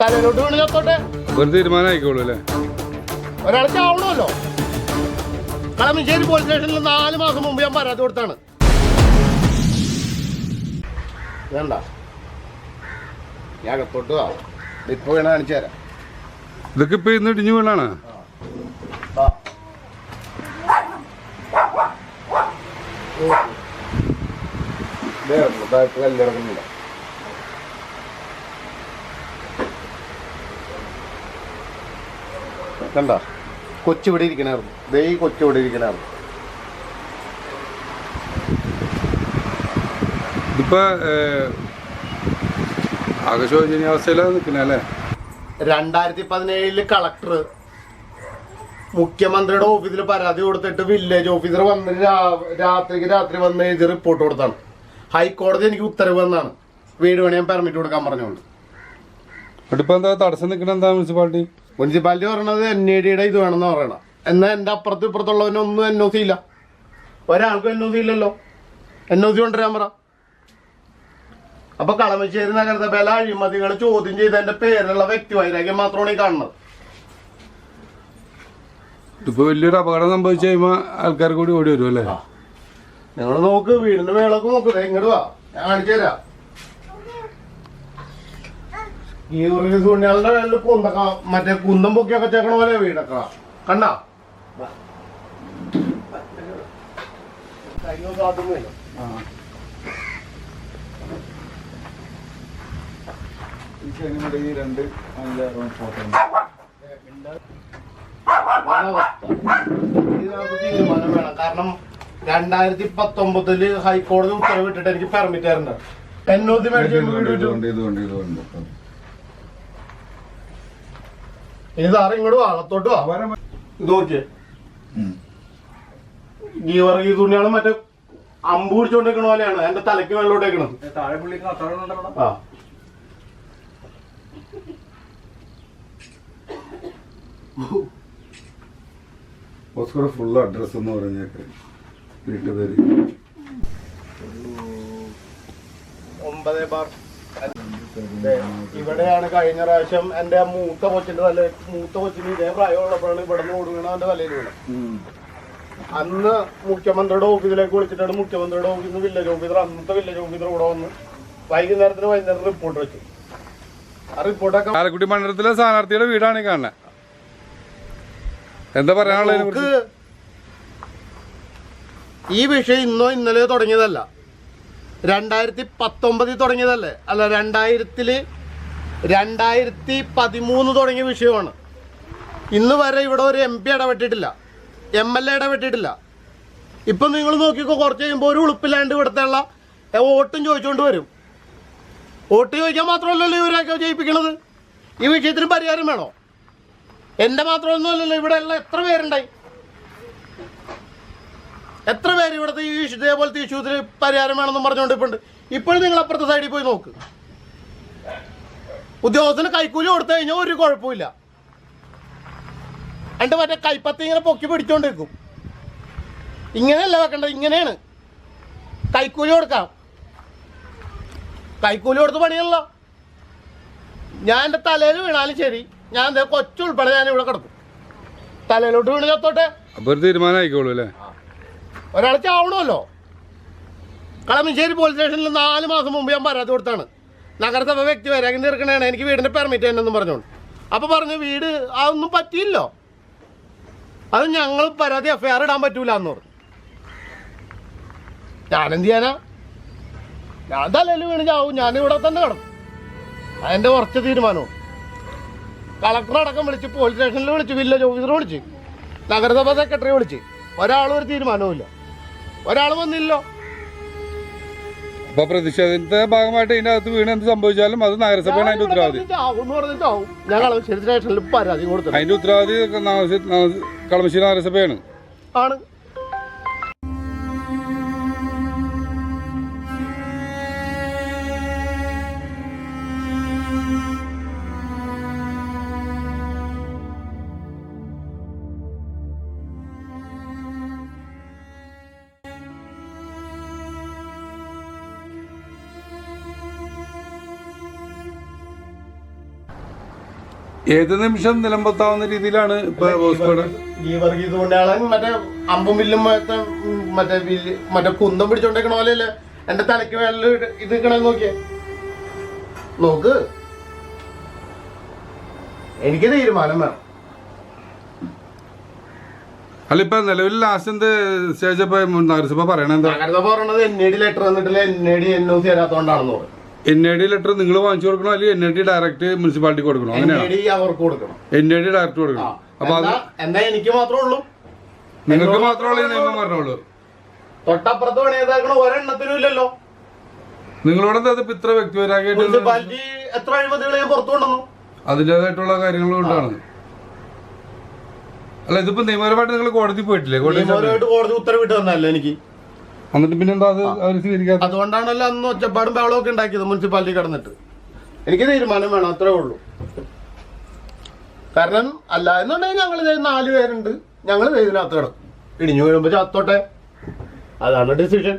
തലയിലോട്ട് വീണ് ചത്തോട്ടെ. ഒരു തീരുമാനം ആയിക്കോളൂ അല്ലേ? ഒരാൾ ചാവണമല്ലോ. കളമശ്ശേരി പോലീസ് സ്റ്റേഷനിൽ 4 മാസം മുമ്പ് ഞാൻ പരാതി കൊടുത്താണ്. വേണ്ട, ഞാൻ അകത്തോട്ട് വാ. ഇപ്പൊ വീണ കാണിച്ചു തരാം. ഇതൊക്കെ ഇപ്പൊ ഇന്ന് ഇടിഞ്ഞു വീണാണ്. കല്ലിറങ്ങുന്നില്ല. കണ്ട, കൊച്ചിവിടെ ഇരിക്കണായിരുന്നു. ദേ ഈ കൊച്ചിവിടെ ഇരിക്കണായിരുന്നു. ഇതിപ്പോ ആകശോചനീയാവസ്ഥയിലാണ് നിൽക്കുന്നത് അല്ലേ? 2017 കളക്ടർ മുഖ്യമന്ത്രിയുടെ ഓഫീസിൽ പരാതി കൊടുത്തിട്ട് വില്ലേജ് ഓഫീസർ വന്ന് രാത്രി വന്ന് എഴുതി റിപ്പോർട്ട് കൊടുത്താണ്. ഹൈക്കോടതി എനിക്ക് ഉത്തരവ് വന്നാണ് വീട് പണിയാൻ പെർമിറ്റ് കൊടുക്കാൻ പറഞ്ഞുകൊണ്ട്. ഇപ്പൊ എന്താ തടസ്സം നിൽക്കണ? എന്താ മുനിസിപ്പാലിറ്റി പറഞ്ഞത് NADയുടെ ഇത് വേണമെന്ന് പറയണം. എന്നാൽ എൻ്റെ അപ്പുറത്തും ഇപ്പുറത്തുള്ളവനൊന്നും NOC ഇല്ല. ഒരാൾക്കും NOC ഇല്ലല്ലോ. NOC കൊണ്ടുവരാൻ പറ. അപ്പൊ കളമശ്ശേരി നഗരസഭയിലെ അഴിമതികൾ ചോദ്യം ചെയ്ത് എന്റെ പേരിലുള്ള വ്യക്തിവൈരാഗ്യം മാത്രമാണ് ഈ കാണുന്നത്. ഇപ്പൊ വലിയൊരു അപകടം സംഭവിച്ചു കഴിയുമ്പോ ആൾക്കാർ കൂടി ഓടി വരും അല്ലേ? നിങ്ങൾ നോക്ക്, വീടിന്റെ മേളൊക്കെ നോക്ക്. ഇങ്ങോട്ട് വാ, ഞാൻ കാണിച്ചു തരാം. ഈ തുണികളുടെ മേളിൽ മറ്റേ കുന്തം പൊക്കിയൊക്കെ ചേക്കണ പോലെ വീടൊക്കെ കണ്ട. തീരുമാനം വേണം. കാരണം 2019 ഹൈക്കോടതി ഉത്തരവ് വിട്ടിട്ട് എനിക്ക് പെർമിറ്റ് തരണ്ട. NOC ഇനി സാറ് ഇങ്ങോട്ട് ഭാഗത്തോട്ട് വാ. ഇത് നോക്കിയേ, ഈ തുണിയാണ് മറ്റേ അമ്പ് പിടിച്ചോണ്ടിരിക്കണ പോലെയാണ് എന്റെ തലയ്ക്ക് വെള്ളോട്ടേക്കണത്. ആ, ഫുൾ അഡ്രസ് എന്ന് പറഞ്ഞേക്കെ വീട്ടുപേര് 9 ഇവിടെയാണ് കഴിഞ്ഞ പ്രാവശ്യം എന്റെ മൂത്ത കൊച്ചിന് ഇതേ പ്രായമുള്ളപ്പോഴാണ് ഇവിടെ നിന്ന് ഓടുകണ അവന്റെ തലയിൽ വീണത്. അന്ന് മുഖ്യമന്ത്രിയുടെ ഓഫീസിലേക്ക് വിളിച്ചിട്ടാണ് മുഖ്യമന്ത്രിയുടെ ഓഫീസിൽ നിന്ന് അന്നത്തെ വില്ലേജ് ഓഫീസർ ഇവിടെ വന്ന് വൈകുന്നേരം റിപ്പോർട്ട് വെച്ചു. ആ റിപ്പോർട്ടൊക്കെ ചാലക്കുടി മണ്ഡലത്തിലെ സ്ഥാനാർത്ഥിയുടെ വീടാണ് കാണുന്നത്. എന്താ പറയാനുള്ളത്? ഈ വിഷയം ഇന്നോ ഇന്നലെയോ തുടങ്ങിയതല്ല, 2019 തുടങ്ങിയതല്ലേ, അല്ല 2013 തുടങ്ങിയ വിഷയമാണ്. ഇന്ന് വരെ ഇവിടെ ഒരു MP ഇടപെട്ടിട്ടില്ല, MLA ഇടപെട്ടിട്ടില്ല. ഇപ്പം നിങ്ങൾ നോക്കിക്കോ, കുറച്ച് കഴിയുമ്പോൾ ഒരു ഉളുപ്പില്ലാണ്ട് ഇവിടുത്തെ ഉള്ള വോട്ടും ചോദിച്ചുകൊണ്ട് വരും. വോട്ട് ചോദിക്കാൻ മാത്രമല്ലല്ലോ ഇവരൊക്കെ ജയിപ്പിക്കണത്. ഈ വിഷയത്തിന് പരിഹാരം വേണോ? എൻ്റെ മാത്രമൊന്നുമല്ലല്ലോ, ഇവിടെ ഉള്ള എത്ര പേരുണ്ടായി, എത്ര പേര് ഇവിടുത്തെ ഈ ഇതേപോലത്തെ ഇഷ്യൂസിന് പരിഹാരം വേണമെന്നും പറഞ്ഞുകൊണ്ട് ഇപ്പം ഉണ്ട്. ഇപ്പോഴും നിങ്ങൾ അപ്പുറത്തെ സൈഡിൽ പോയി നോക്ക്. ഉദ്യോഗസ്ഥന് കൈക്കൂലി കൊടുത്തു കഴിഞ്ഞാൽ ഒരു കുഴപ്പമില്ല. എന്നിട്ട് മറ്റേ കൈപ്പത്തി ഇങ്ങനെ പൊക്കി പിടിച്ചോണ്ടിരിക്കും. ഇങ്ങനെയല്ല വെക്കേണ്ടത്, ഇങ്ങനെയാണ്. കൈക്കൂലി കൊടുക്കാം. കൈക്കൂലി കൊടുത്ത് പണിയല്ലോ. ഞാൻ എൻ്റെ തലയിൽ വീണാലും ശരി, ഞാൻ എന്താ കൊച്ചുൾപ്പെടെ ഞാൻ ഇവിടെ കിടക്കും. തലയിലോട്ട് വീണ് ചത്തോട്ടെ. അപ്പൊ ഒരു തീരുമാനം ആയിക്കോളൂ അല്ലേ? ഒരാൾ ചാവണമല്ലോ. കളമശ്ശേരി പോലീസ് സ്റ്റേഷനിൽ 4 മാസം മുമ്പ് ഞാൻ പരാതി കൊടുത്താണ്. നഗരസഭ വ്യക്തിവൈരാഗ്യം തീർക്കണേണ്, എനിക്ക് വീടിന്റെ പെർമിറ്റ് തന്നെന്നും പറഞ്ഞോണ്ട്. അപ്പൊ പറഞ്ഞു വീട് അതൊന്നും പറ്റിയില്ലോ, അത് ഞങ്ങൾ പരാതി FIR ഇടാൻ പറ്റൂല എന്ന് പറഞ്ഞു. ഞാനെന്ത് ചെയ്യാനാ? ഞാൻ തലയിൽ വീണ് ചാവും, ഞാനിവിടെ തന്നെ കിടക്കും. അതിന്റെ കുറച്ച് തീരുമാനവും കളക്ടറടക്കം വിളിച്ച്, പോലീസ് സ്റ്റേഷനിൽ വിളിച്ച്, വില്ലേജ് ഓഫീസർ വിളിച്ച്, നഗരസഭ സെക്രട്ടറി വിളിച്ച്, ഒരാളും ഒരു തീരുമാനവും ഇല്ല. ഒരാൾ വന്നില്ലോ. അപ്പൊ പ്രതിഷേധത്തിന്റെ ഭാഗമായിട്ട് ഇതിന്റെ അകത്ത് വീണ് എന്ത് സംഭവിച്ചാലും അത് നഗരസഭയാണ് അതിന്റെ ഉത്തരവാദി. ഞാൻ കളമശ്ശേരി സ്റ്റേഷനിൽ പരാതി കൊടുത്തു. അതിന്റെ ഉത്തരവാദി കളമശ്ശേരി നഗരസഭയാണ്. ആണ്. ഏത് നിമിഷം നിലമ്പത്താവുന്ന രീതിയിലാണ് ഇപ്പൊ ബോസ്കോയുടെ ഈ വർഗീസ് കൊണ്ടാളൻ മറ്റേ അമ്പും വില്ലും മറ്റേ കുന്തം പിടിച്ചോണ്ടിരിക്കണ പോലെയല്ലേ എന്റെ തലയ്ക്ക് മേളിൽ ഇത് നിൽക്കണേ നോക്കിയേ നോക്ക്. എനിക്ക് തീരുമാനം വേണം. അല്ല ഇപ്പൊ നിലവിൽ ലാസ്റ്റ് എന്ത് സ്റ്റേജ് ഇപ്പൊ നഗരസഭ പറയണ എന്താ? നഗരസഭ പറയണത് NAD ലെറ്റർ തന്നിട്ടില്ല, NAD NOC തരാത്തോണ്ടാണെന്ന് പറയും. NAD ലെറ്റർ നിങ്ങൾ വാങ്ങിച്ചു കൊടുക്കണോ അല്ലെങ്കിൽ NAD ഡയറക്റ്റ് മുനിസിപ്പാലിറ്റി കൊടുക്കണോ? അങ്ങനെയാണ് NAD അവർക്ക് കൊടുക്കണം, NAD ഡയറക്റ്റ് കൊടുക്കണം. അപ്പൊ അത് എന്നാ എനിക്ക് മാത്രമേ ഉള്ളൂ, നിങ്ങൾക്ക് മാത്രമുള്ള നിയമം പറഞ്ഞോളൂ. തൊട്ടപ്പുറത്ത് പണിയതാക്കണ ഒരെണ്ണത്തിനും ഇല്ലല്ലോ. നിങ്ങളോട് അത് ഇത്ര വ്യക്തിപരമായിട്ട് മുനിസിപ്പാലിറ്റി എത്ര അഴിമതികൾ ഞാൻ പുറത്തു കൊണ്ടുവന്നു, അതിൻ്റെതായിട്ടുള്ള കാര്യങ്ങൾ കൊണ്ടാണ്. അല്ല ഇതിപ്പോ നിയമപരമായിട്ട് നിങ്ങൾ കോടതി പോയിട്ടില്ലേ? കോടതി ഉത്തരവിട്ട് തന്നല്ലേ എനിക്ക്. എന്നിട്ട് പിന്നെന്താ അത് അവർ സ്വീകരിക്കാത്ത? അതുകൊണ്ടാണല്ലോ അന്ന് ഒച്ചപ്പാടും ബഹളമൊക്കെ ഉണ്ടാക്കിയത് മുനിസിപ്പാലിറ്റി കടന്നിട്ട്. എനിക്ക് തീരുമാനം വേണം, അത്രേ ഉള്ളൂ. കാരണം അല്ല എന്നുണ്ടെങ്കിൽ ഞങ്ങൾ 4 പേരുണ്ട്, ഞങ്ങൾ ഇതിനകത്ത് കിടക്കും. ഇടിഞ്ഞു വീഴുമ്പോ ചത്തോട്ടെ, അതാണ് ഡിസിഷൻ.